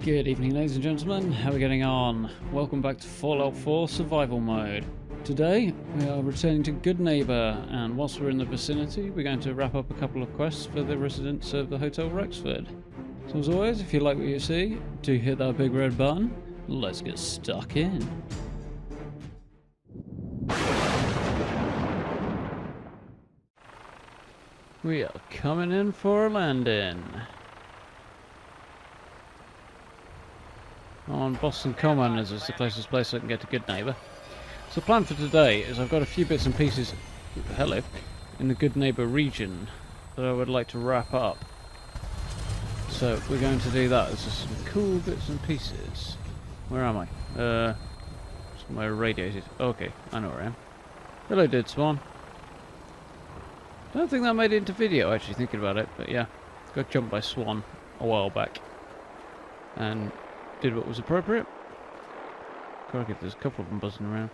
Good evening, ladies and gentlemen. How are we getting on? Welcome back to Fallout 4 Survival Mode. Today, we are returning to Goodneighbor, and whilst we're in the vicinity, we're going to wrap up a couple of quests for the residents of the Hotel Rexford. So as always, if you like what you see, do hit that big red button. Let's get stuck in. We are coming in for a landing. On Boston Common, as it's the closest place I can get to Goodneighbor. So the plan for today is I've got a few bits and pieces, in the Goodneighbor region that I would like to wrap up. So we're going to do that. There's just some cool bits and pieces. Where am I? Somewhere radiated. Okay, I know where I am. Hello, Dead Swan. Don't think that made it into video, actually, thinking about it, but yeah. Got jumped by Swan a while back. And did what was appropriate. Crikey, there's a couple of them buzzing around.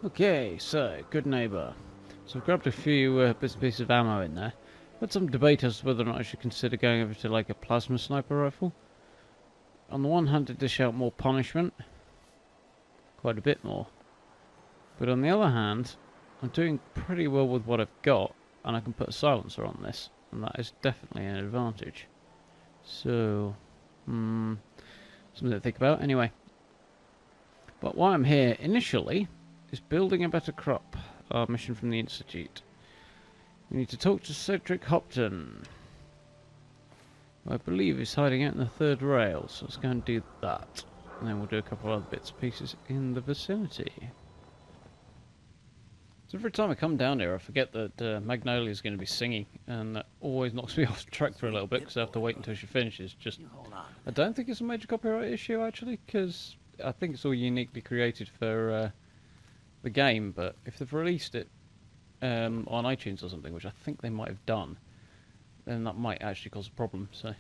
Okay, so, Goodneighbor. So I've grabbed a few bits and pieces of ammo in there. Had some debate as to whether or not I should consider going over to like a plasma sniper rifle. On the one hand, it dish out more punishment. Quite a bit more. But on the other hand, I'm doing pretty well with what I've got, and I can put a silencer on this. And that is definitely an advantage. So, something to think about. Anyway, but why I'm here initially is building a better crop. Our mission from the Institute. We need to talk to Cedric Hopton, who I believe is hiding out in the third rail. So let's go and do that, and then we'll do a couple of other bits and pieces in the vicinity. So every time I come down here, I forget that MacLeod is going to be singing, and that always knocks me off track for a little bit because I have to wait until she finishes. Just, I don't think it's a major copyright issue actually, because I think it's all uniquely created for the game. But if they've released it on iTunes or something, which I think they might have done, then that might actually cause a problem. So,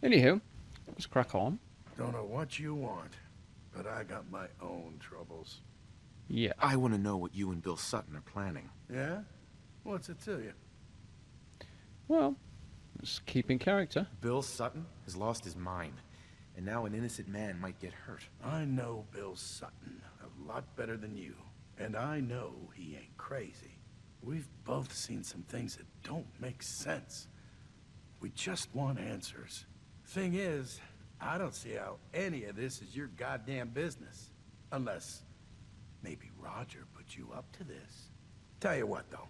anywho, let's crack on. Don't know what you want, but I got my own troubles. Yeah. I want to know what you and Bill Sutton are planning. Yeah? What's it to you? Well, let's keep in character. Bill Sutton has lost his mind, and now an innocent man might get hurt. I know Bill Sutton a lot better than you, and I know he ain't crazy. We've both seen some things that don't make sense. We just want answers. Thing is, I don't see how any of this is your goddamn business. Unless maybe Roger put you up to this. Tell you what, though.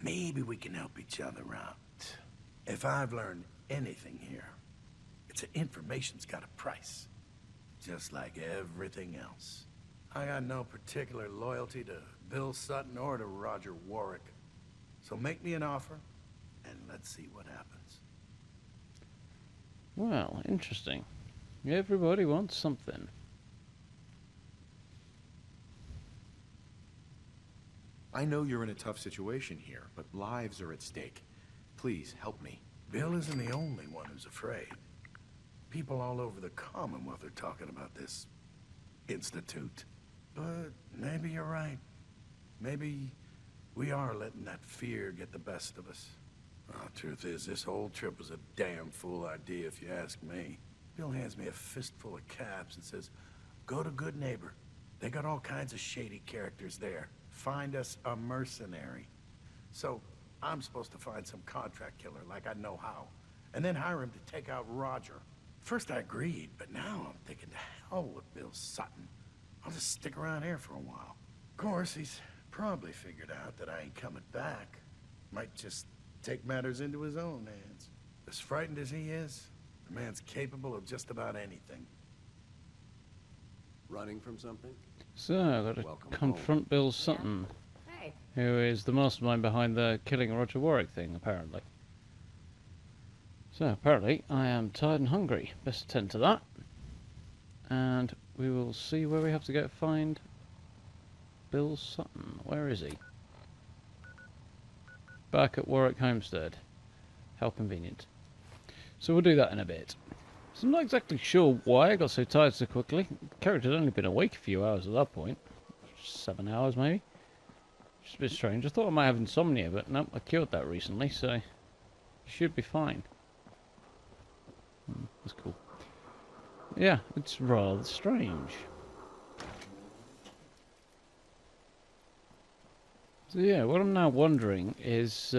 Maybe we can help each other out. If I've learned anything here, it's that information's got a price. Just like everything else. I got no particular loyalty to Bill Sutton or to Roger Warwick. So make me an offer, and let's see what happens. Well, interesting. Everybody wants something. I know you're in a tough situation here, but lives are at stake. Please, help me. Bill isn't the only one who's afraid. People all over the Commonwealth are talking about this institute. But maybe you're right. Maybe we are letting that fear get the best of us. Well, truth is, this whole trip was a damn fool idea if you ask me. Bill hands me a fistful of caps and says, go to Goodneighbor. They got all kinds of shady characters there. Find us a mercenary. So, I'm supposed to find some contract killer like I know how, and then hire him to take out Roger. First I agreed, but now I'm thinking to hell with Bill Sutton. I'll just stick around here for a while. Of course, he's probably figured out that I ain't coming back. Might just take matters into his own hands. As frightened as he is, the man's capable of just about anything. Running from something? So, I've got to confront Bill Sutton, who is the mastermind behind the killing Roger Warwick thing, apparently. So, apparently, I am tired and hungry. Best attend to that. And we will see where we have to go to find Bill Sutton. Where is he? Back at Warwick Homestead. How convenient. So we'll do that in a bit. So I'm not exactly sure why I got so tired so quickly. The character had only been awake a few hours at that point. 7 hours maybe. It's a bit strange. I thought I might have insomnia, but nope, I cured that recently, so you should be fine. That's cool. Yeah, it's rather strange. So yeah, what I'm now wondering is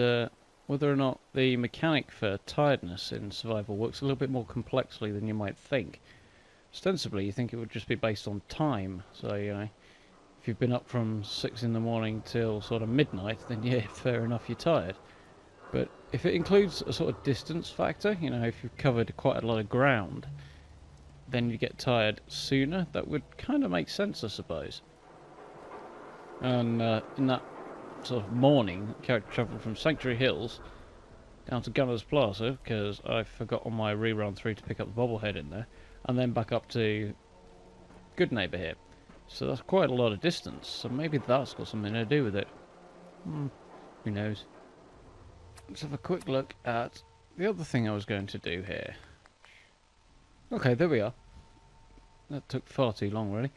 whether or not the mechanic for tiredness in survival works a little bit more complexly than you might think. Ostensibly, you think it would just be based on time. So, you know, if you've been up from 6 in the morning till sort of midnight, then yeah, fair enough, you're tired. But if it includes a sort of distance factor, you know, if you've covered quite a lot of ground, then you get tired sooner. That would kind of make sense, I suppose. And in that sort of morning, character travelled from Sanctuary Hills down to Gunner's Plaza, because I forgot on my rerun through to pick up the bobblehead in there, and then back up to Goodneighbor here. So that's quite a lot of distance, so maybe that's got something to do with it. Who knows? Let's have a quick look at the other thing I was going to do here. Okay, there we are. That took far too long, really.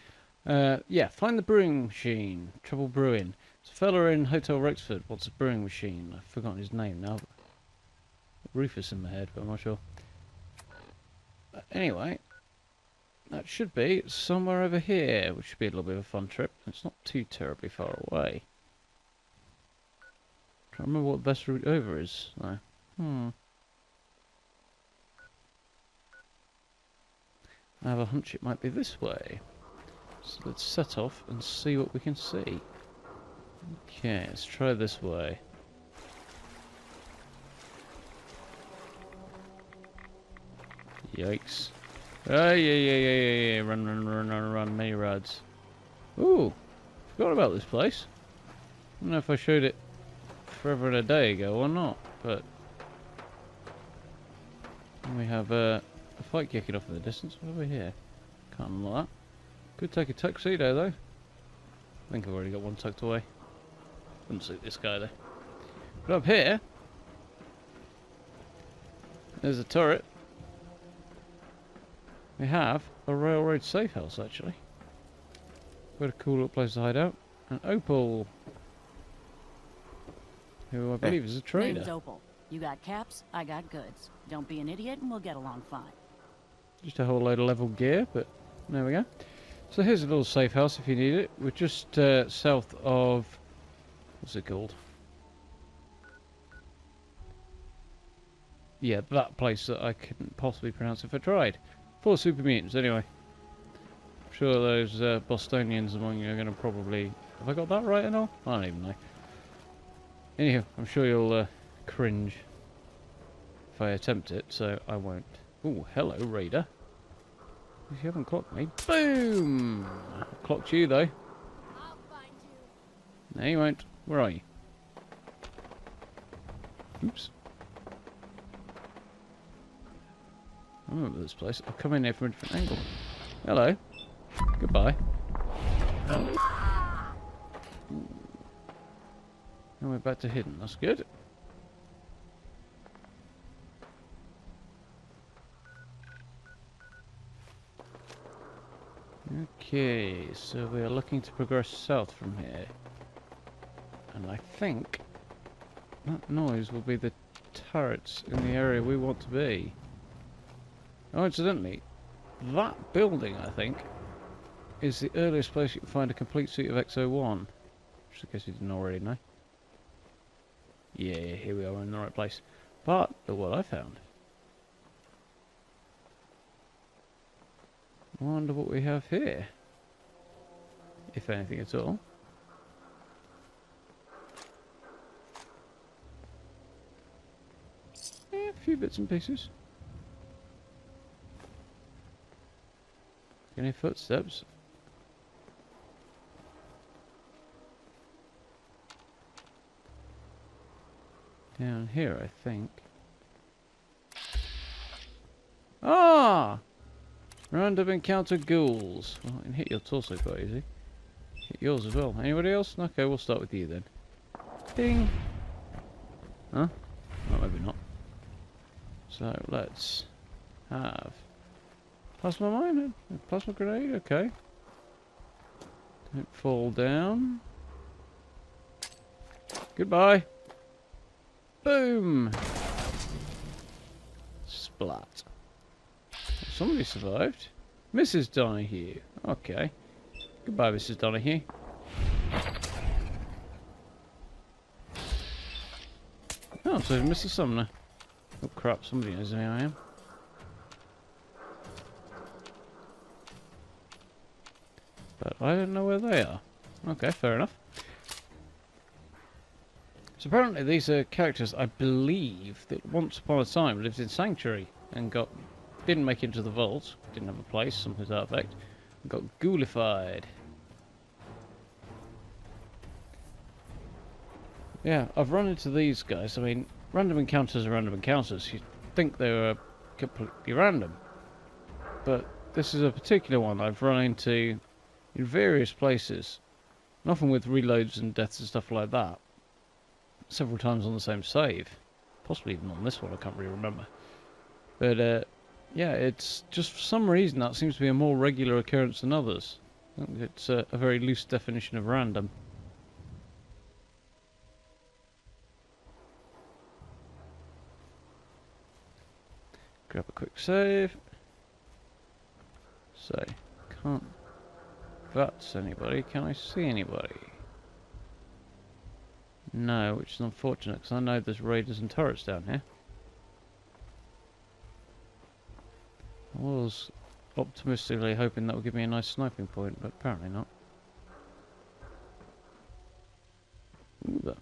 Yeah, find the brewing machine. Trouble brewing. There's a fella in Hotel Rexford wants a brewing machine. I've forgotten his name now. Rufus in my head, but I'm not sure. Anyway, that should be somewhere over here, which should be a little bit of a fun trip. It's not too terribly far away. Can't remember what the best route over is, though. I have a hunch it might be this way. So let's set off and see what we can see. Okay, let's try this way. Yikes. Oh, yeah. Run, many rods. Ooh, forgot about this place. I don't know if I showed it forever and a day ago or not, but we have a fight kicking off in the distance. What over here? Can't unlock that. Could take a tuxedo though. I think I've already got one tucked away. Wouldn't suit this guy though. But up here, there's a turret. We have a railroad safe house actually. Quite a cool little place to hide out. And Opal, who I believe is a trader. Name's Opal. You got caps, I got goods. Don't be an idiot and we'll get along fine. Just a whole load of level gear, but there we go. So here's a little safe house if you need it. We're just south of... what's it called? Yeah, that place that I couldn't possibly pronounce if I tried. Full of super mutants, anyway. I'm sure those Bostonians among you are going to probably... have I got that right and all? I don't even know. Anyhow, I'm sure you'll cringe if I attempt it, so I won't. Ooh, hello, Raider. You haven't clocked me. Boom! Clocked you, though. I'll find you. No, you won't. Where are you? Oops. I remember this place. I'll come in here from a different angle. Hello. Goodbye. And we're back to hidden. That's good. Okay, so we are looking to progress south from here. And I think that noise will be the turrets in the area we want to be. Oh, incidentally, that building, I think, is the earliest place you can find a complete suit of XO1. Just in case you didn't already know. Yeah, here we are in the right place. But, look what I found. I wonder what we have here. If anything at all. Yeah, a few bits and pieces. Any footsteps? Down here, I think. Ah! Random encounter ghouls. Well, I can hit your torso quite easy. Hit yours as well. Anybody else? Okay, we'll start with you then. Ding! Huh? Oh, maybe not. So, let's have... plasma mine? Plasma grenade? Okay. Don't fall down. Goodbye. Boom. Splat. Somebody survived. Mrs. Donahue. Okay. Goodbye, Mrs. Donahue. Oh, so Mr. Sumner. Oh crap, somebody knows who I am. But I don't know where they are. Okay, fair enough. So apparently these are characters, I believe, that once upon a time lived in Sanctuary and didn't make it into the vault, didn't have a place, something to that effect, and got ghoulified. Yeah, I've run into these guys. I mean, random encounters are random encounters. You'd think they were completely random. But this is a particular one I've run into in various places. And often with reloads and deaths and stuff like that. Several times on the same save. Possibly even on this one, I can't really remember. But, yeah, it's just for some reason that seems to be a more regular occurrence than others. I think it's a very loose definition of random. Grab a quick save. So, can't that's anybody. Can I see anybody? No, which is unfortunate because I know there's raiders and turrets down here. I was optimistically hoping that would give me a nice sniping point, but apparently not. Ooh, that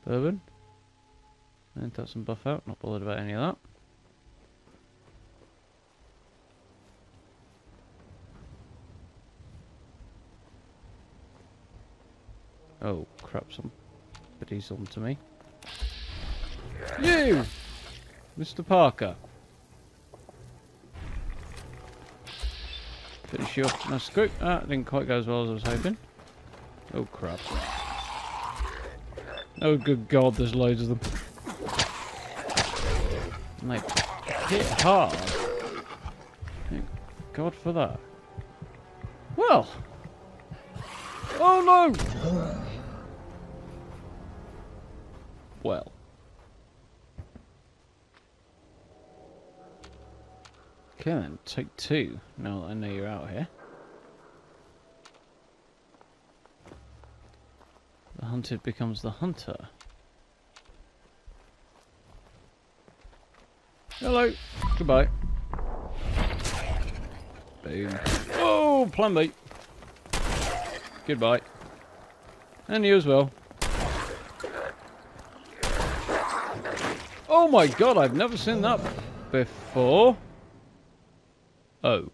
bourbon. And take some buff out. Not bothered about any of that. Oh crap! Somebody's on to me. You, Mr. Parker. Finish you off. Nice quick. Ah, didn't quite go as well as I was hoping. Oh crap! Oh good God! There's loads of them. And they hit hard. Thank God for that. Well. Oh no! Well. Okay then, take two, now that I know you're out here. The hunted becomes the hunter. Hello! Goodbye. Boom. Oh, plan B. Goodbye. And you as well. Oh my God, I've never seen that before. Oh.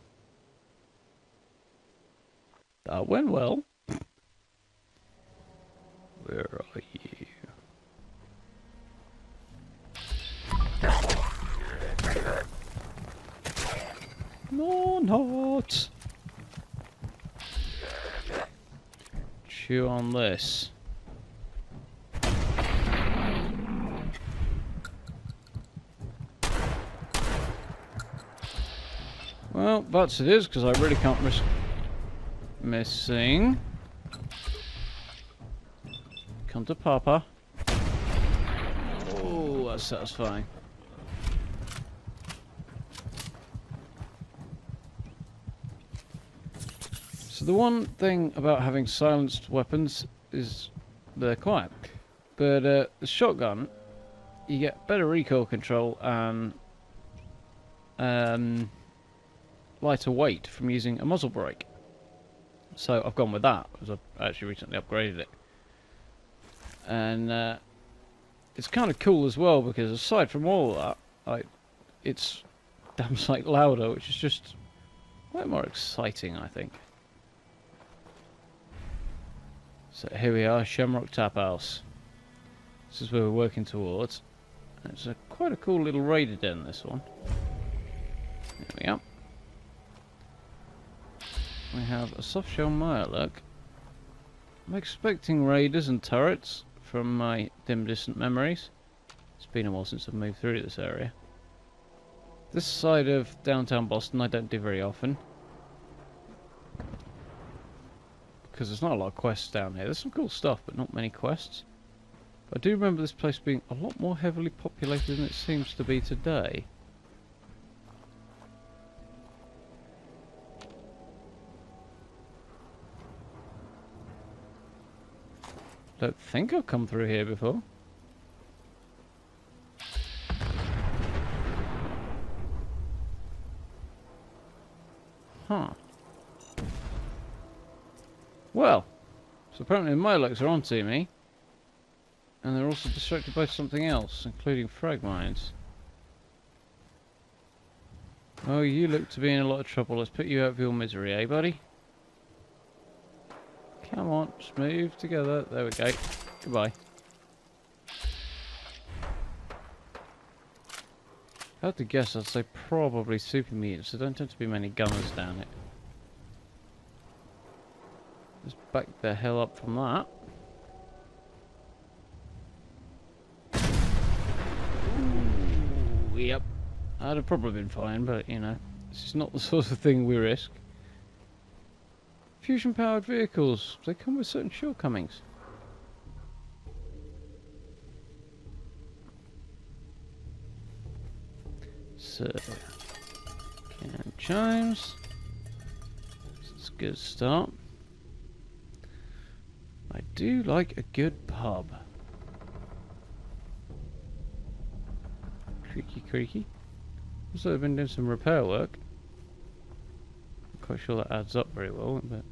That went well. Where are you? No, not. Chew on this. Well, that's it is, because I really can't risk missing. Come to Papa. Oh, that's satisfying. So the one thing about having silenced weapons is they're quiet. But the shotgun, you get better recoil control and lighter weight from using a muzzle brake. So I've gone with that because I've actually recently upgraded it. And it's kind of cool as well because aside from all of that, it's damn sight louder, which is just way more exciting, I think. So here we are, Shamrock Tap House. This is where we're working towards. And it's quite a cool little raider den, this one. There we are. We have a softshell Mirelurk. I'm expecting raiders and turrets from my dim distant memories. It's been a while since I've moved through this area. This side of downtown Boston I don't do very often. Because there's not a lot of quests down here. There's some cool stuff, but not many quests. I do remember this place being a lot more heavily populated than it seems to be today. Don't think I've come through here before. Huh. Well, so apparently the Molochs are onto me. And they're also distracted by something else, including frag mines. Oh, you look to be in a lot of trouble. Let's put you out of your misery, eh, buddy? Come on, just move together. There we go. Goodbye. If I had to guess, I'd say probably super mutants. There don't tend to be many gunners down it. Just back the hell up from that. Ooh, yep. I'd have probably been fine, but you know, this is not the sort of thing we risk. Fusion-powered vehicles, they come with certain shortcomings. So, can Chems. It's a good start. I do like a good pub. Creaky, creaky. Also, I've been doing some repair work. I'm quite sure that adds up very well, but.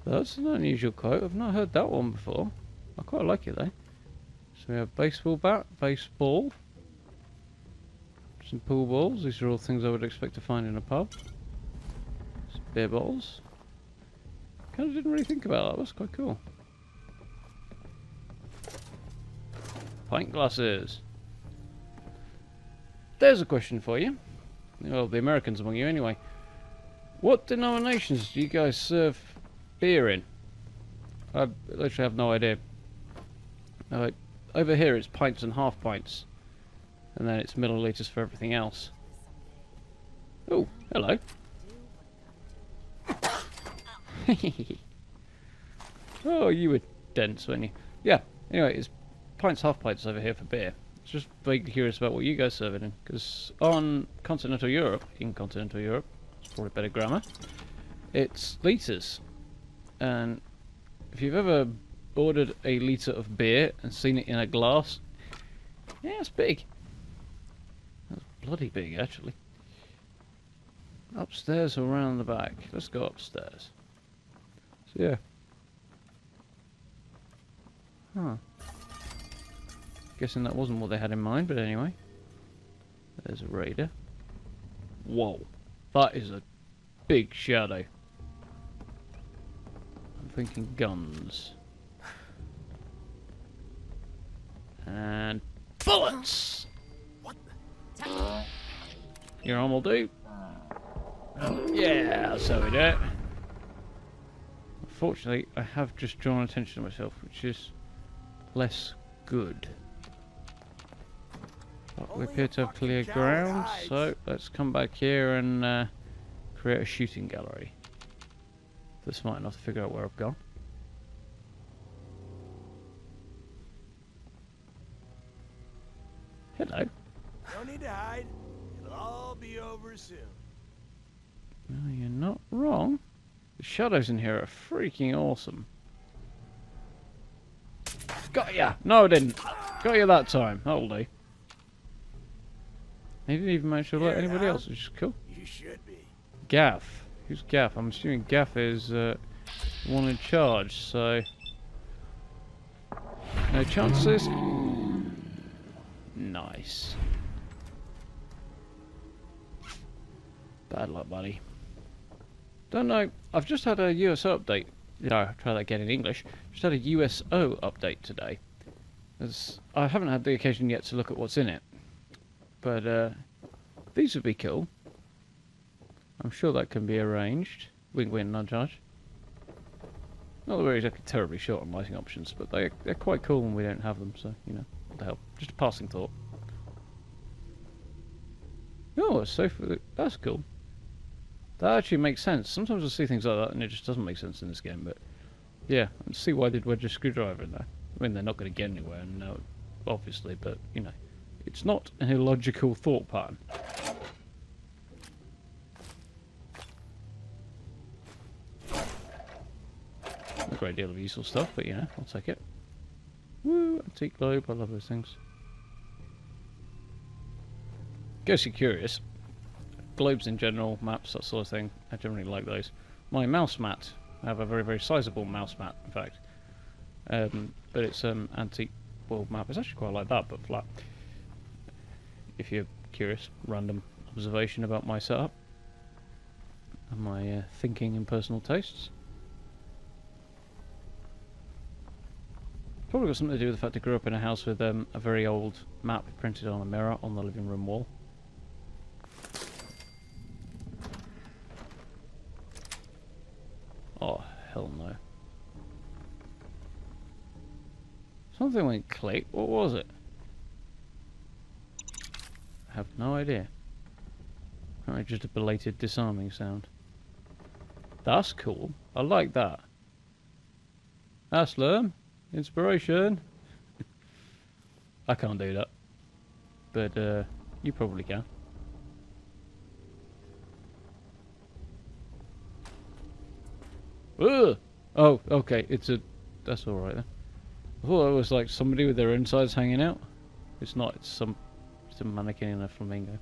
That's an unusual quote. I've not heard that one before. I quite like it though. So we have baseball bat, baseball, some pool balls. These are all things I would expect to find in a pub. Some beer bottles. Kind of didn't really think about that. That's quite cool. Pint glasses. There's a question for you. Well, the Americans among you anyway. What denominations do you guys serve beer in? I literally have no idea. Over here it's pints and half pints, and then it's milliliters for everything else. Oh, hello. Oh, you were dense, weren't you? Yeah. Anyway, it's pints, half pints over here for beer. Just vaguely curious about what you guys serve it in, because on continental Europe, in continental Europe, it's probably better grammar. It's litres. And if you've ever ordered a litre of beer and seen it in a glass, yeah, it's big. That's bloody big, actually. Upstairs or around the back? Let's go upstairs. So, yeah. Huh. Guessing that wasn't what they had in mind, but anyway. There's a raider. Whoa. That is a big shadow. Thinking guns. And bullets! What the? Your arm will do. Yeah, so we do it. Unfortunately, I have just drawn attention to myself, which is less good. But we appear to have clear ground, so let's come back here and create a shooting gallery. They're smart enough to figure out where I've gone. Hello. No need to hide. It'll all be over soon. No, you're not wrong. The shadows in here are freaking awesome. Got ya! No, I didn't. Got you that time. That'll do. He didn't even manage to alert anybody else, which is cool. You should be. Gaff. Who's Gaff? I'm assuming Gaff is one in charge, so... No chances? Nice. Bad luck, buddy. Don't know. I've just had a USO update. Yeah, try that again in English. Just had a USO update today. I haven't had the occasion yet to look at what's in it. But these would be cool. I'm sure that can be arranged. Wink, wink, nudge, nudge. Not that we're exactly terribly short on lighting options, but they're quite cool when we don't have them, so, you know, what the hell. Just a passing thought. Oh, it's safe with it. That's cool. That actually makes sense. Sometimes I see things like that and it just doesn't make sense in this game, but yeah, I see why they'd wedge a screwdriver in there. I mean, they're not going to get anywhere, no, obviously, but, you know, it's not an illogical thought pattern. A great deal of useful stuff, but, you know, I'll take it. Woo, antique globe, I love those things. Guess you're curious. Globes in general, maps, that sort of thing, I generally like those. My mouse mat, I have a very, very sizable mouse mat, in fact. But it's an antique world map. It's actually quite like that, but flat. If you're curious, random observation about my setup and my thinking and personal tastes. Probably got something to do with the fact I grew up in a house with a very old map printed on a mirror on the living room wall. Oh, hell no. Something went click. What was it? I have no idea. Apparently just a belated disarming sound. That's cool. I like that. Aslam, inspiration. I can't do that. But you probably can. Ugh! Oh, okay. That's alright then. I thought it was like somebody with their insides hanging out. It's not. It's a mannequin in a flamingo.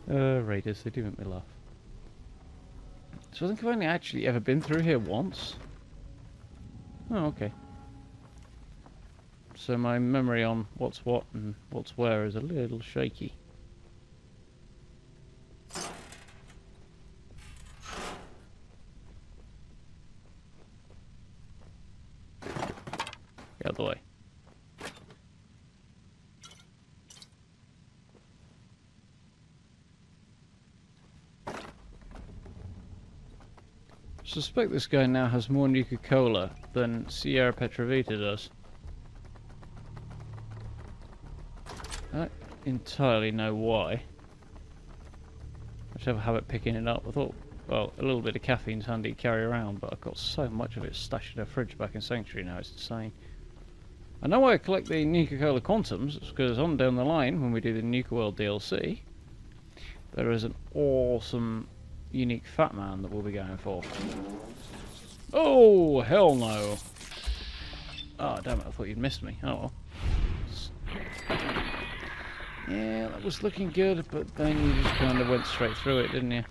Raiders, they do make me laugh. So I think I've only actually ever been through here once. Oh, okay. So my memory on what's what and what's where is a little shaky. Get out of the way. I suspect this guy now has more Nuka-Cola than Sierra Petrovita does. I don't entirely know why. I just have a habit picking it up. I thought, well, a little bit of caffeine's handy to carry around, but I've got so much of it stashed in a fridge back in Sanctuary now, it's insane. I know why I collect the Nuka-Cola Quantums. It's because on down the line, when we do the Nuka World DLC, there is an awesome unique Fat Man that we'll be going for. Oh, hell no. Oh, damn it, I thought you'd missed me. Oh well. Yeah, that was looking good, but then you just kind of went straight through it, didn't you?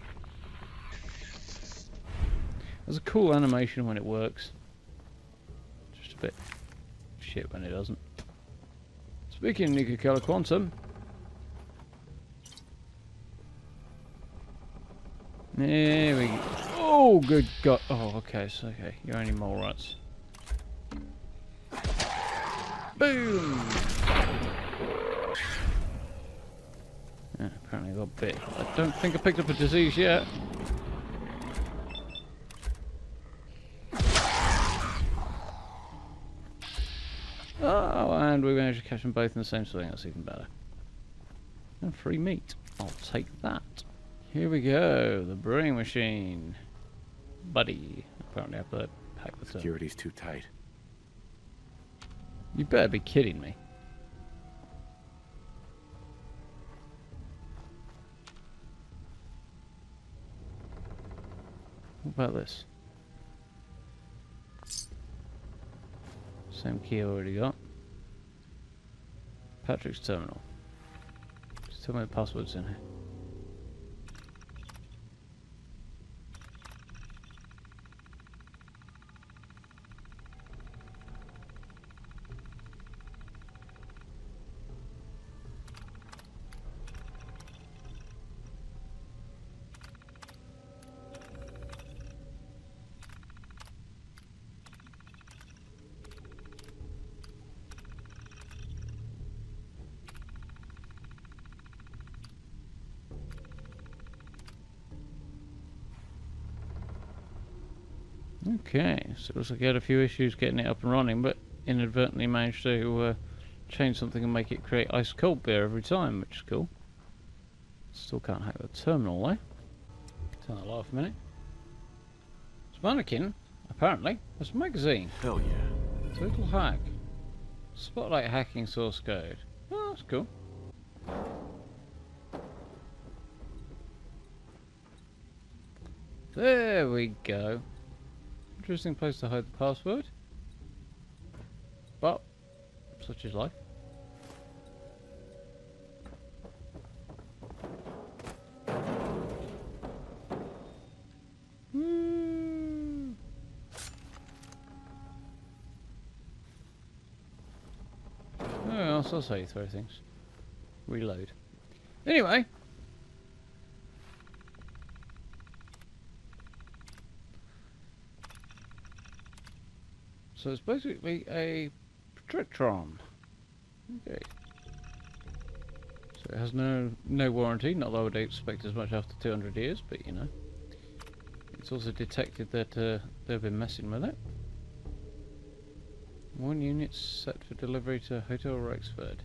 There's a cool animation when it works. Just a bit shit when it doesn't. Speaking of Nuka-Cola Quantum, there we go. Oh, good God. Oh, okay, so okay. You're only mole rats. Boom! Yeah, apparently I got bit. I don't think I picked up a disease yet. Oh, and we managed to catch them both in the same swing. That's even better. And free meat. I'll take that. Here we go. The brewing machine. Buddy. Apparently I have to pack this up. Security's too tight. You better be kidding me. What about this? Same key I already got. Patrick's terminal. Just tell me the password's in here. Okay, so it looks like I had a few issues getting it up and running, but inadvertently managed to change something and make it create ice cold beer every time, which is cool. Still can't hack the terminal though. Turn that off a minute. It's mannequin, apparently. It's a magazine. Hell yeah. Total hack. Spotlight hacking source code. Oh, that's cool. There we go. Interesting place to hide the password. But, such is life. Oh, that's how you throw things. Reload. Anyway. So it's basically a Tritron. Okay. So it has no warranty, not that I would expect as much after 200 years, but you know. It's also detected that they've been messing with it. 1 unit set for delivery to Hotel Rexford.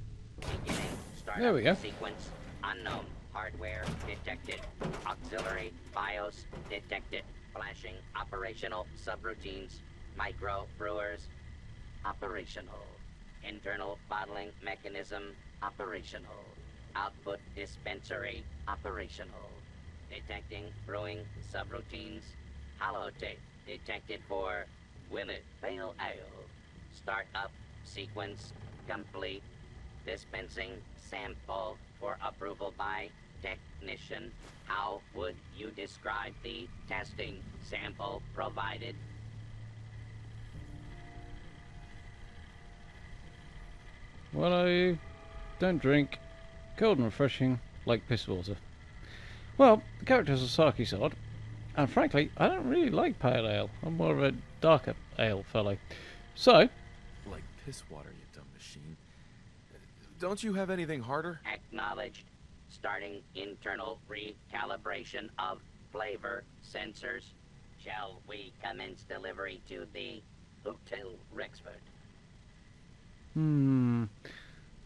There we go. Sequence unknown. Hardware detected. Auxiliary BIOS detected. Flashing operational subroutines. Micro brewers operational. Internal bottling mechanism operational. Output dispensary operational. Detecting brewing subroutines. Holotape detected for Willet Pale Ale. Startup sequence complete. Dispensing sample for approval by technician. How would you describe the testing sample provided? Well, I don't drink. Cold and refreshing, like piss water. Well, the character's a Saki sod, and frankly, I don't really like pale ale. I'm more of a darker ale fellow. So, Like piss water, you dumb machine. Don't you have anything harder? Acknowledged. Starting internal recalibration of flavor sensors. Shall we commence delivery to the Hotel Rexford?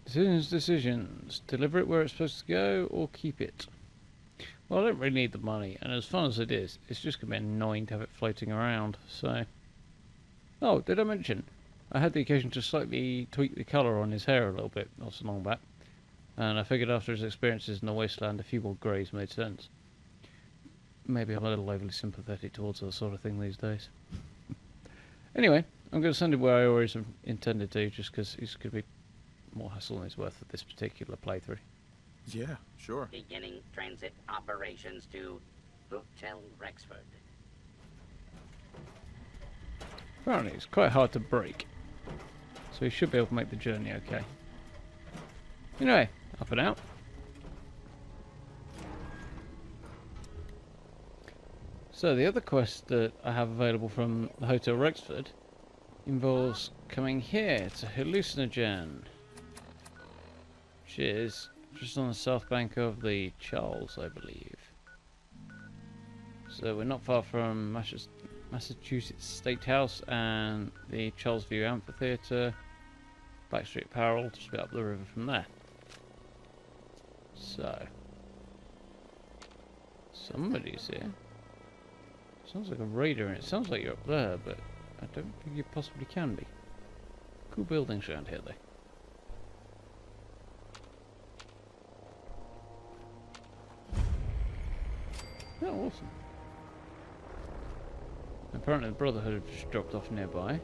Decisions. Deliver it where it's supposed to go, or keep it. Well, I don't really need the money, and as fun as it is, it's just going to be annoying to have it floating around, so... Oh, did I mention? I had the occasion to slightly tweak the colour on his hair a little bit, not so long back. And I figured after his experiences in the wasteland, a few more greys made sense. Maybe I'm a little overly sympathetic towards that sort of thing these days. Anyway, I'm going to send him where I always intended to, just because he's going to be more hassle than he's worth at this particular playthrough. Yeah, sure. Beginning transit operations to Hotel Rexford. Apparently it's quite hard to break, so he should be able to make the journey okay. Anyway, up and out. So the other quest that I have available from the Hotel Rexford involves coming here to Hallucinogen, which is just on the south bank of the Charles, I believe. So we're not far from Massachusetts State House and the Charles View Amphitheatre, Blackstreet Apparel, just a bit up the river from there. So, somebody's here. Sounds like a raider, and it sounds like you're up there, but I don't think you possibly can be. Cool buildings around here, though. Oh, awesome. Apparently the Brotherhood have just dropped off nearby.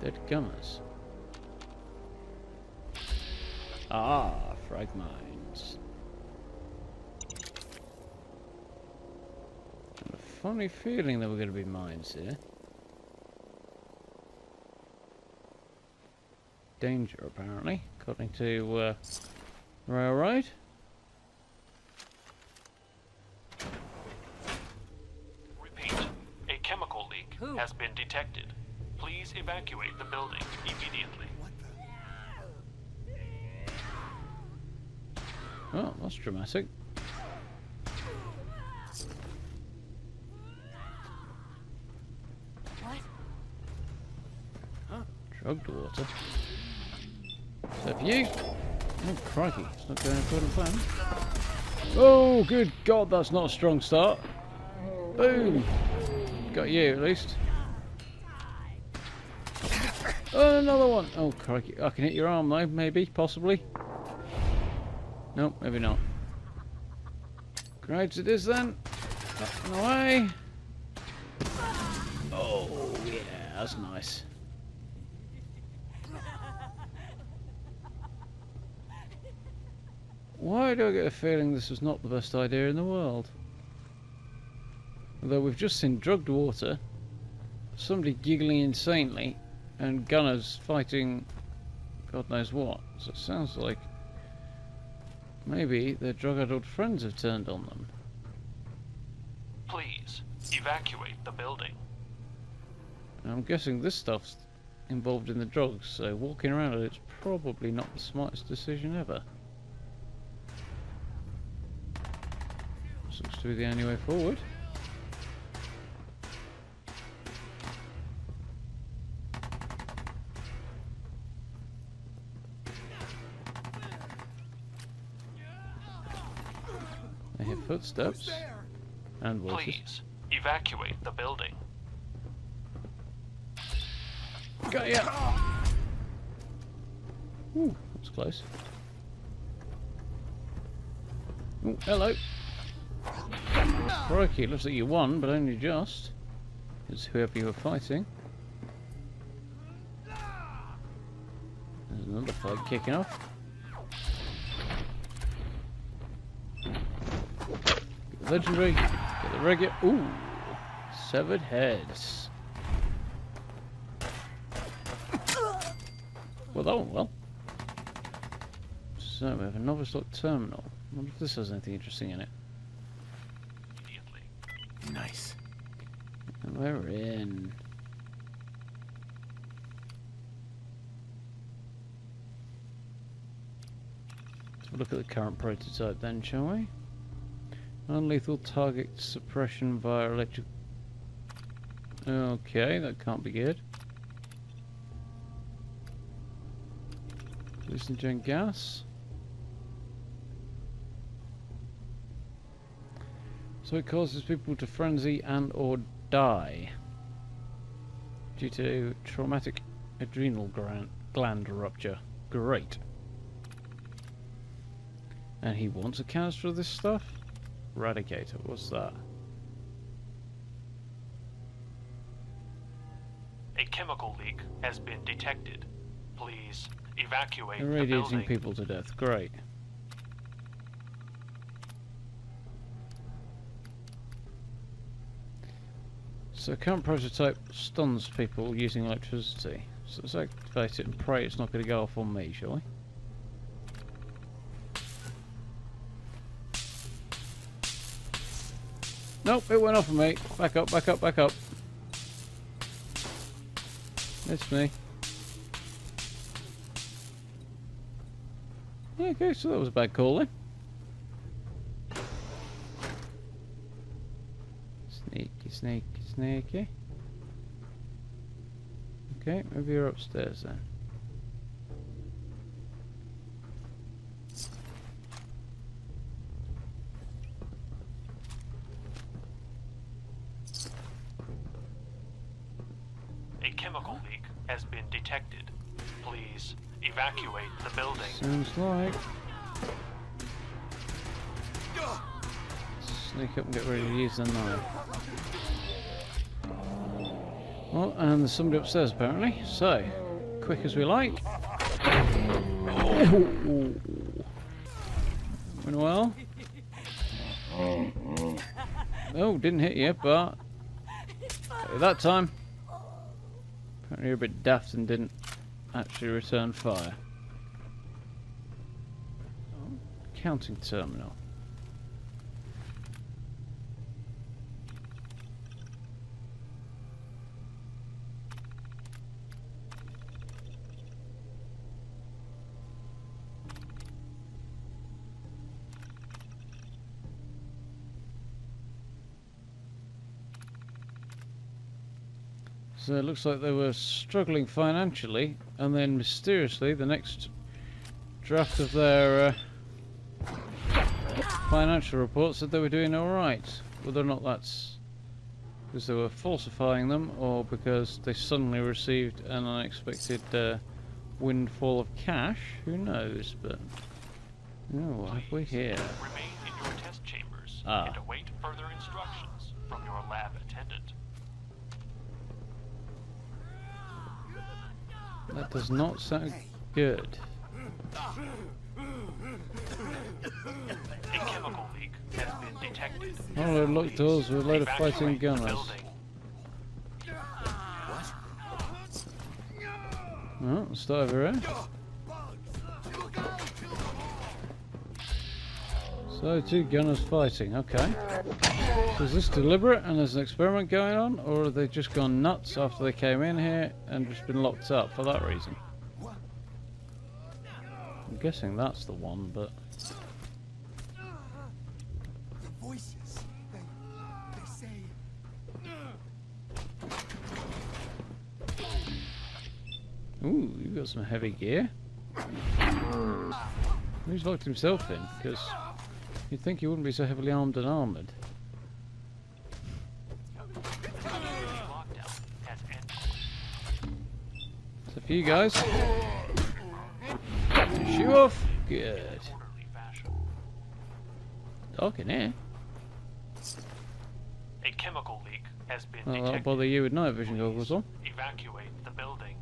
Dead gunners. Ah, frag mines. I have a funny feeling there were going to be mines here. Danger, apparently, according to Railroad. Repeat, a chemical leak has been detected. Please evacuate the building immediately. Oh, that's dramatic. What? Drugged water. Is that for you? Oh, crikey. It's not going according to plan. Oh, good God, that's not a strong start. Boom. Got you, at least. Oh, another one. Oh, crikey. I can hit your arm, though. Maybe. Possibly. Nope, maybe not. Grenades it is, then. Up and away. Oh, yeah. That's nice. Why do I get a feeling this was not the best idea in the world? Although we've just seen drugged water, somebody giggling insanely, and gunners fighting God knows what. So it sounds like maybe their drug-addled friends have turned on them. Please, evacuate the building. And I'm guessing this stuff's involved in the drugs, so walking around it, it's probably not the smartest decision ever. This looks to be the only way forward. I hear footsteps and voices. Please, evacuate the building. Got ya! Ooh, that's close. Ooh, hello. Crikey, it looks like you won, but only just. It's whoever you were fighting. There's another fight kicking off. Get the legendary, get the regular. Ooh, severed heads. Well, that went well. So we have a novice lock terminal. I wonder if this has anything interesting in it. Immediately. Nice. And we're in. Let's look at the current prototype then, shall we? Non-lethal target suppression via electric. Okay, that can't be good. Hallucinogen gas. So it causes people to frenzy and or die due to traumatic adrenal gland rupture. Great. And he wants a canister of this stuff? Radicator, what's that? A chemical leak has been detected. Please evacuate the Irradiating building. people to death. Great. So current prototype stuns people using electricity. So let's activate it and pray it's not going to go off on me, shall we? Nope, it went off on me. Back up, back up, back up. It's me. Okay, so that was a bad call then. Sneaky, sneaky, sneaky. Okay, maybe you're upstairs then. A chemical leak has been detected. Please evacuate the building. Sounds like. Sneak up and get ready to use the knife. Well, and there's somebody upstairs apparently. So, quick as we like. Oh. Went well. Oh, didn't hit you, but that time. Apparently you're a bit daft and didn't actually return fire. Counting terminal. So it looks like they were struggling financially, and then mysteriously the next draft of their financial report said they were doing alright. Whether or not that's because they were falsifying them or because they suddenly received an unexpected windfall of cash, who knows, but... Oh, what have we here? Remain in your test chambers Ah. and await further instructions from your lab attendant. That does not sound good. A chemical leak has been detected. All the locked doors with a load of Evacuate fighting the gunners. building. Oh, let's start over here. So, 2 gunners fighting, okay. So is this deliberate and there's an experiment going on, or have they just gone nuts after they came in here and just been locked up for that reason? I'm guessing that's the one, but... The voices, they say... Ooh, you've got some heavy gear. He's locked himself in, because you'd think he wouldn't be so heavily armed and armoured. Lockdown has ended. So for you guys, shoot off. Good. Orderly fashion. Dark in here. A chemical leak has been Well, that'll detected. bother you with night vision goggles on. Evacuate the building.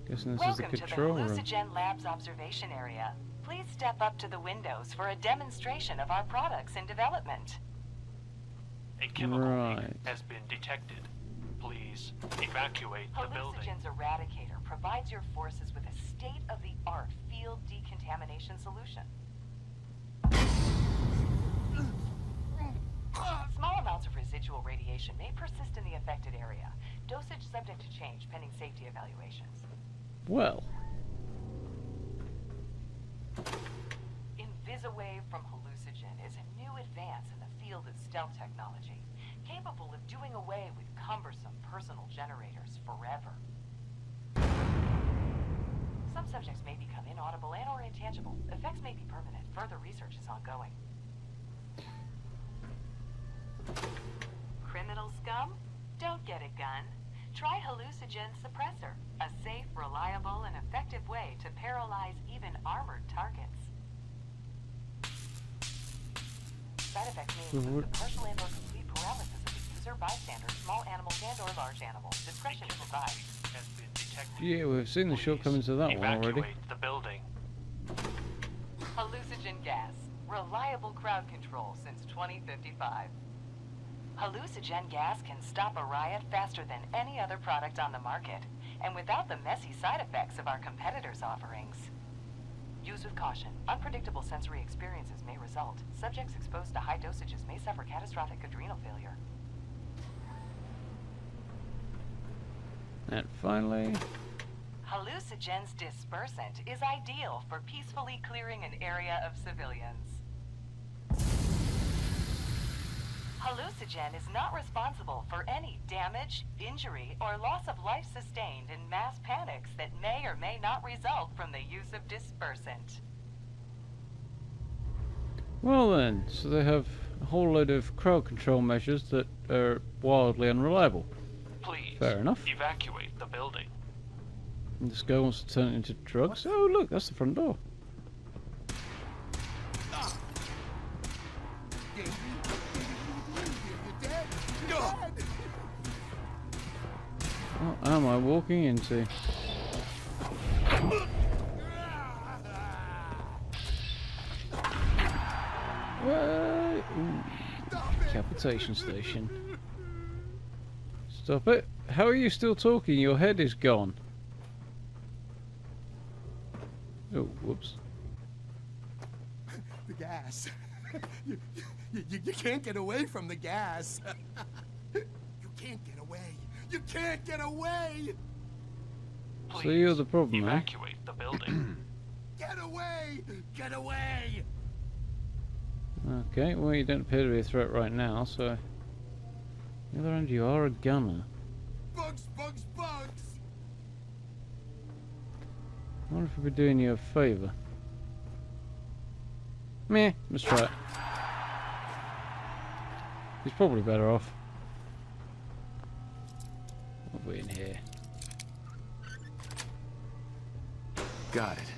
Guessing this is the Welcome control to the room. Hallucigen Labs observation area. Please step up to the windows for a demonstration of our products in development. A chemical Right. leak has been detected. Please evacuate the building. Hallucigen's Eradicator provides your forces with a state-of-the-art field decontamination solution. Small amounts of residual radiation may persist in the affected area. Dosage subject to change pending safety evaluations. Well, InvisiWave from Hallucigen is a new advance in the field of stealth technology, capable of doing away with cumbersome personal generators forever. Some subjects may become inaudible and/or intangible. Effects may be permanent. Further research is ongoing. Criminal scum? Don't get a gun. Try Hallucigen Suppressor, a safe, reliable, and effective way to paralyze even armored targets. Side effects may include the partial and/or complete paralysis of the user, bystander, small animals, and/or large animals. Discretion is advised. Has been detected. yeah, we've seen the shortcomings of that one already. Evacuate the building. Hallucigen gas. Reliable crowd control since 2055. Hallucigen gas can stop a riot faster than any other product on the market, and without the messy side effects of our competitors' offerings. Use with caution. Unpredictable sensory experiences may result. Subjects exposed to high dosages may suffer catastrophic adrenal failure. And finally, Hallucigen's dispersant is ideal for peacefully clearing an area of civilians. Hallucigen is not responsible for any damage, injury, or loss of life sustained in mass panics that may or may not result from the use of dispersant. well then, so they have a whole load of crowd control measures that are wildly unreliable. Please Fair enough. evacuate the building. And this guy wants to turn it into drugs. Oh look, that's the front door. What am I walking into? Ooh. Decapitation station. Stop it. How are you still talking? Your head is gone. Oh, whoops. The gas. You can't get away from the gas. You can't get away. You can't get away. Please So you're the problem, eh? evacuate the building. Get away. Get away. Okay, well you don't appear to be a threat right now, so... On the other hand, you are a gunner. Bugs, bugs, bugs. wonder if we'd be doing you a favour. Meh, let's try it. He's probably better off. What have we in here? Got it.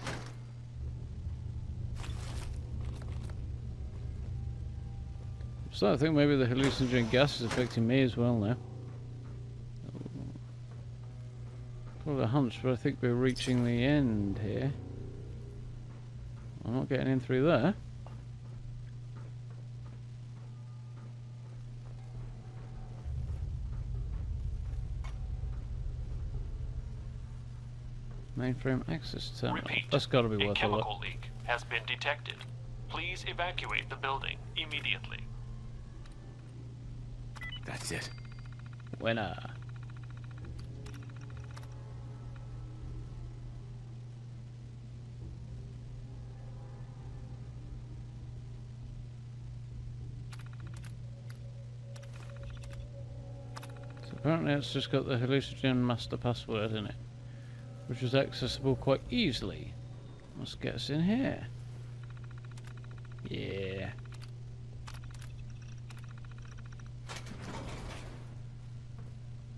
So I think maybe the hallucinogen gas is affecting me as well now. Got a hunch, but I think we're reaching the end here. I'm not getting in through there. Mainframe access terminal. Repeat. That's got to be A worth a look. chemical leak has been detected. Please evacuate the building immediately. That's it. Winner. So apparently it's just got the hallucinogen master password in it, which is accessible quite easily. Let's get us in here. Yeah.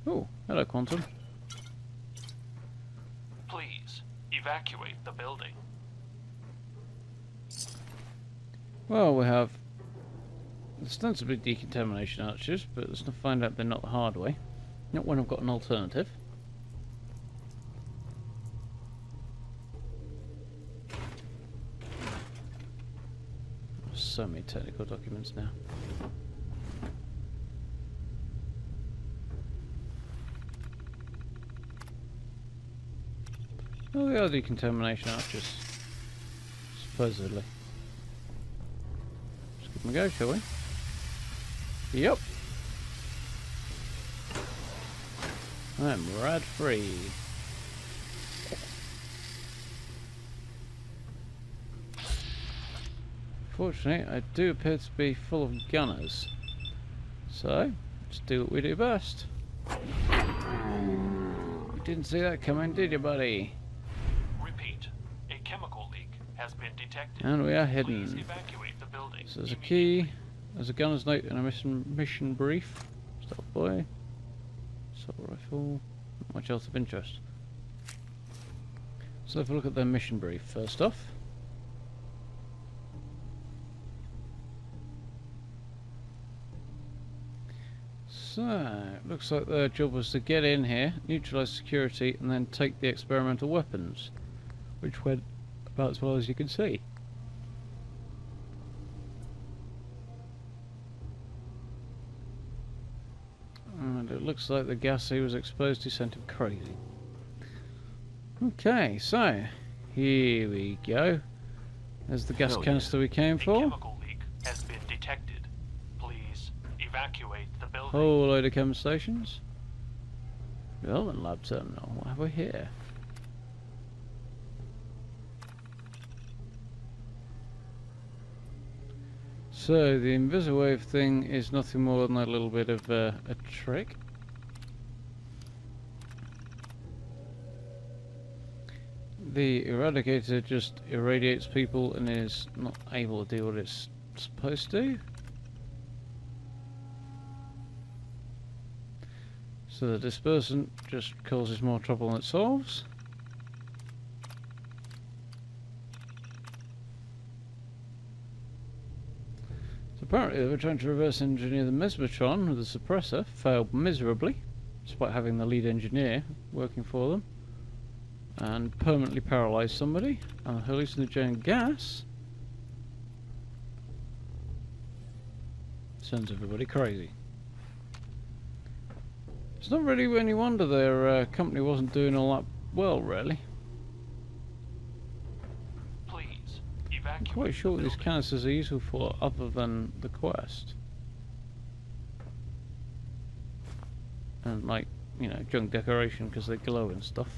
Oh, hello, Quantum. Please evacuate the building. Well, we have ostensibly decontamination arches, but let's find out they're not the hard way. Not when I've got an alternative. So many technical documents now. Oh, they are decontamination arches. Supposedly. Let's give them a go, shall we? Yep. I'm rad free. Fortunately, I do appear to be full of gunners. So, let's do what we do best. You didn't see that coming, did you, buddy? Repeat. A chemical leak has been detected. And we are Please hidden. evacuate the building. So there's a key, there's a gunner's note and a mission brief. Stealth boy. Assault rifle. Not much else of interest. So have a look at their mission brief first off. So, looks like their job was to get in here, neutralise security, and then take the experimental weapons, which went about as well as you can see. And it looks like the gas he was exposed to sent him crazy. Okay, so, here we go. There's the gas Hell yeah. canister we came A for. chemical leak has been detected. Please evacuate the building. Whole load of chem stations. Development lab terminal. What have we here? So the Invisawave thing is nothing more than a little bit of a trick. The Eradicator just irradiates people and is not able to do what it's supposed to. So the dispersant just causes more trouble than it solves. So apparently they were trying to reverse engineer the Mesmetron with a suppressor, failed miserably, despite having the lead engineer working for them, and permanently paralysed somebody, and hallucinogenic gas sends everybody crazy. It's not really any wonder their company wasn't doing all that well, really. Please I'm evacuate quite sure what the these building. canisters are useful for other than the quest. And like, you know, junk decoration because they glow and stuff.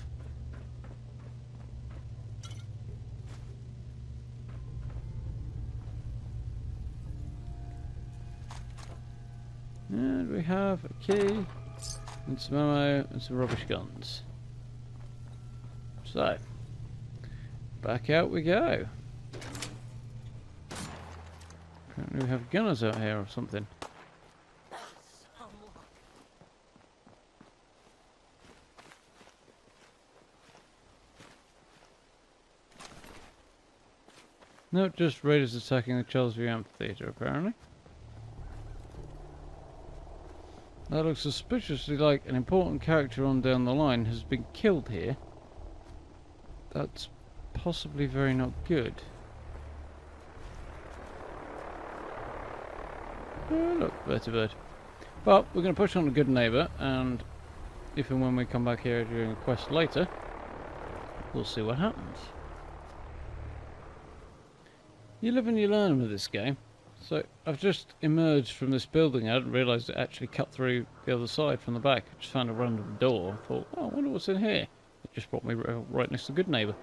And we have a key, and some ammo, and some rubbish guns. So, back out we go. Apparently we have gunners out here or something. No, just raiders attacking the Chelsea Amphitheatre, apparently. That looks suspiciously like an important character on down the line has been killed here. That's possibly very not good. Oh, look, vertibird. But we're going to push on to Goodneighbor, and if and when we come back here during a quest later, we'll see what happens. You live and you learn with this game. So I've just emerged from this building. I didn't realise it actually cut through the other side from the back. I just found a random door. I thought, oh, I wonder what's in here. It just brought me right next to Goodneighbor.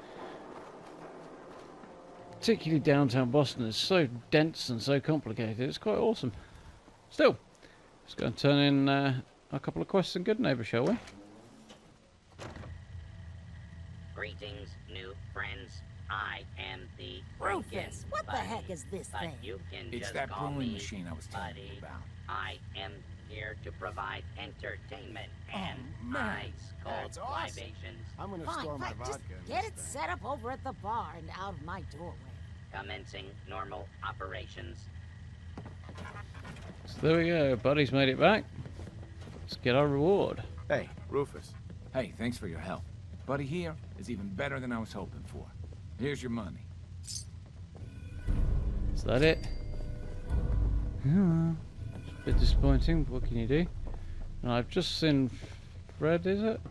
Particularly downtown Boston is so dense and so complicated. It's quite awesome. Still, let's go and turn in a couple of quests in Goodneighbor, shall we? Greetings, new friends. I am the Rufus, what the heck is this but thing? you can It's just that call brewing me machine I was telling you Buddy. about. I am here to provide entertainment and man. ice cold That's awesome. libations. I'm gonna Fine, store my fine, just vodka in get this it thing. set up over at the bar and out of my doorway. Commencing normal operations. So there we go. Buddy's made it back. Let's get our reward. Hey, Rufus. Hey, thanks for your help. Buddy here is even better than I was hoping for. Here's your money. Is that it? Yeah. It's a bit disappointing, but what can you do? And I've just seen Fred, is it?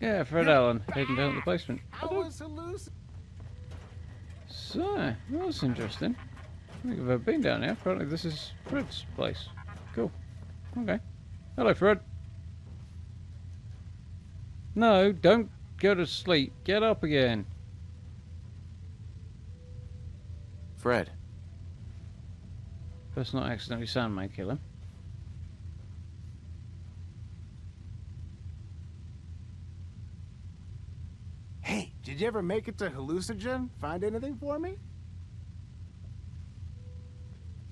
Yeah, Fred Allen, heading down to the basement. How was hallucinating? So, that's interesting. I think I've ever been down here. Apparently this is Fred's place. Cool. Okay. Hello, Fred. No, don't go to sleep. Get up again. Fred. Best not accidentally Sandman kill him. Hey, did you ever make it to Hallucinogen? Find anything for me?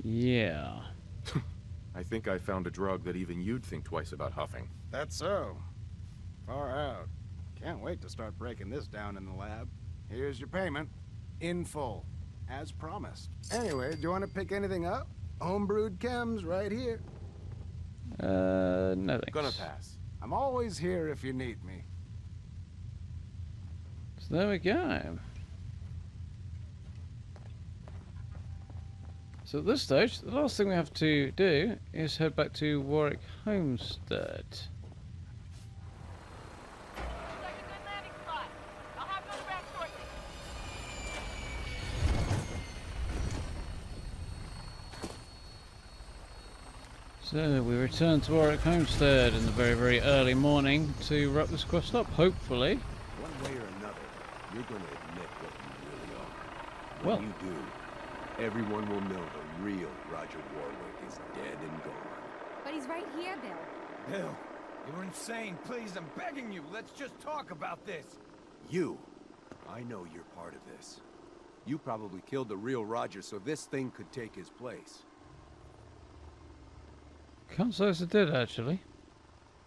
Yeah. I think I found a drug that even you'd think twice about huffing. That's so. Far out. Can't wait to start breaking this down in the lab. Here's your payment. In full. As promised. Anyway, do you want to pick anything up? Homebrewed chems right here. No thanks. Gonna pass. I'm always here if you need me. So there we go. So at this stage, the last thing we have to do is head back to Warwick Homestead. So we return to Warwick Homestead in the very, very early morning to wrap this quest up, hopefully. One way or another, you're gonna admit what you really are. Well. When you do, everyone will know the real Roger Warwick is dead and gone. But he's right here, Bill. Bill, you're insane. Please, I'm begging you. Let's just talk about this. You, I know you're part of this. You probably killed the real Roger so this thing could take his place. Can't say as I did, actually.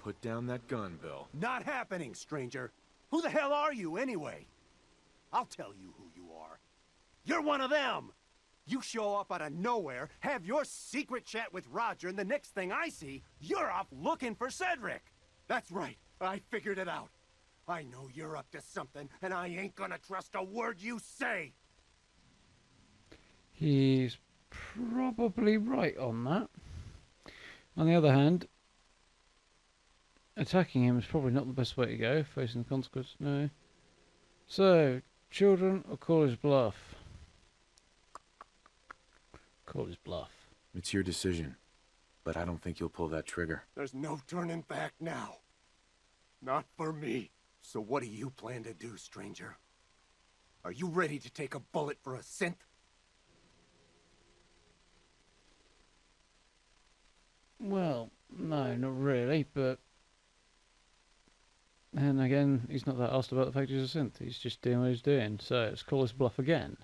Put down that gun, Bill. Not happening, stranger. Who the hell are you, anyway? I'll tell you who you are. You're one of them! You show up out of nowhere, have your secret chat with Roger, and the next thing I see, you're off looking for Cedric! That's right, I figured it out. I know you're up to something, and I ain't gonna trust a word you say! He's probably right on that. On the other hand, attacking him is probably not the best way to go, facing the consequence, no. So, children or call his bluff? Call his bluff. It's your decision, but I don't think you'll pull that trigger. There's no turning back now. Not for me. So what do you plan to do, stranger? Are you ready to take a bullet for a synth? Well, no, not really, but And again, he's not that asked about the fact he's a synth. He's just doing what he's doing. So let's call his bluff again.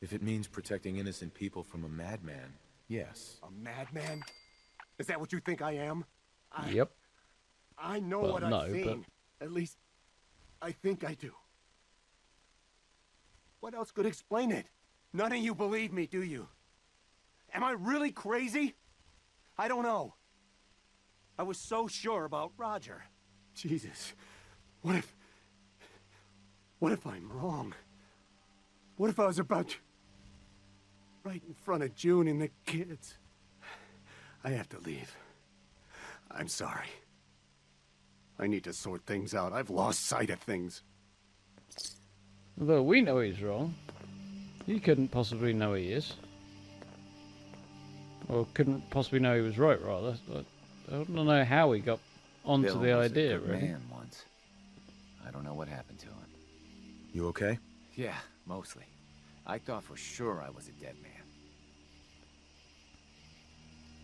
If it means protecting innocent people from a madman, yes. A madman? Is that what you think I am? Yep. I know Well, what I've seen. At least, I think I do. What else could explain it? None of you believe me, do you? Am I really crazy? I don't know. I was so sure about Roger. Jesus. What if I'm wrong? What if I was about to... right in front of June and the kids? I have to leave. I'm sorry. I need to sort things out. I've lost sight of things. Although we know he's wrong, he couldn't possibly know he is. Or couldn't possibly know he was right, rather. I don't know how he got onto Bill the was idea, a good really. man once. I don't know what happened to him. You okay? Yeah, mostly. I thought for sure I was a dead man.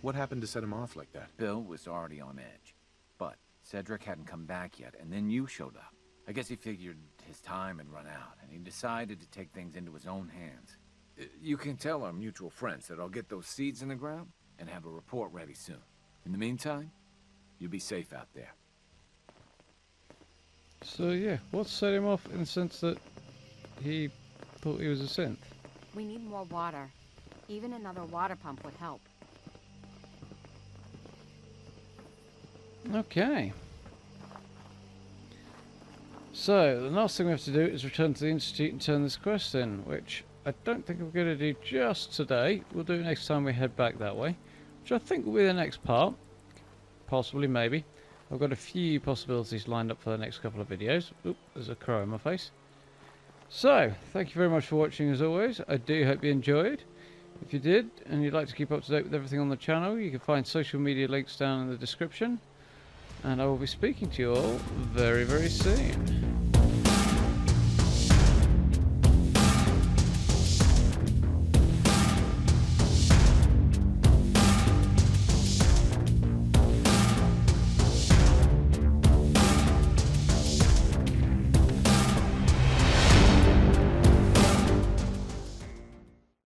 What happened to set him off like that? Bill was already on edge. But Cedric hadn't come back yet, and then you showed up. I guess he figured his time had run out, and he decided to take things into his own hands. You can tell our mutual friends that I'll get those seeds in the ground and have a report ready soon. In the meantime, you be safe out there. So yeah, what set him off in the sense that he thought he was a synth? We need more water. Even another water pump would help. Okay. So, the last thing we have to do is return to the Institute and turn this quest in, which I don't think we're going to do just today. We'll do it next time we head back that way, which I think will be the next part. Possibly, maybe. I've got a few possibilities lined up for the next couple of videos. Oop, there's a crow in my face. So, thank you very much for watching as always. I do hope you enjoyed. If you did, and you'd like to keep up to date with everything on the channel, you can find social media links down in the description. And I will be speaking to you all very, very soon.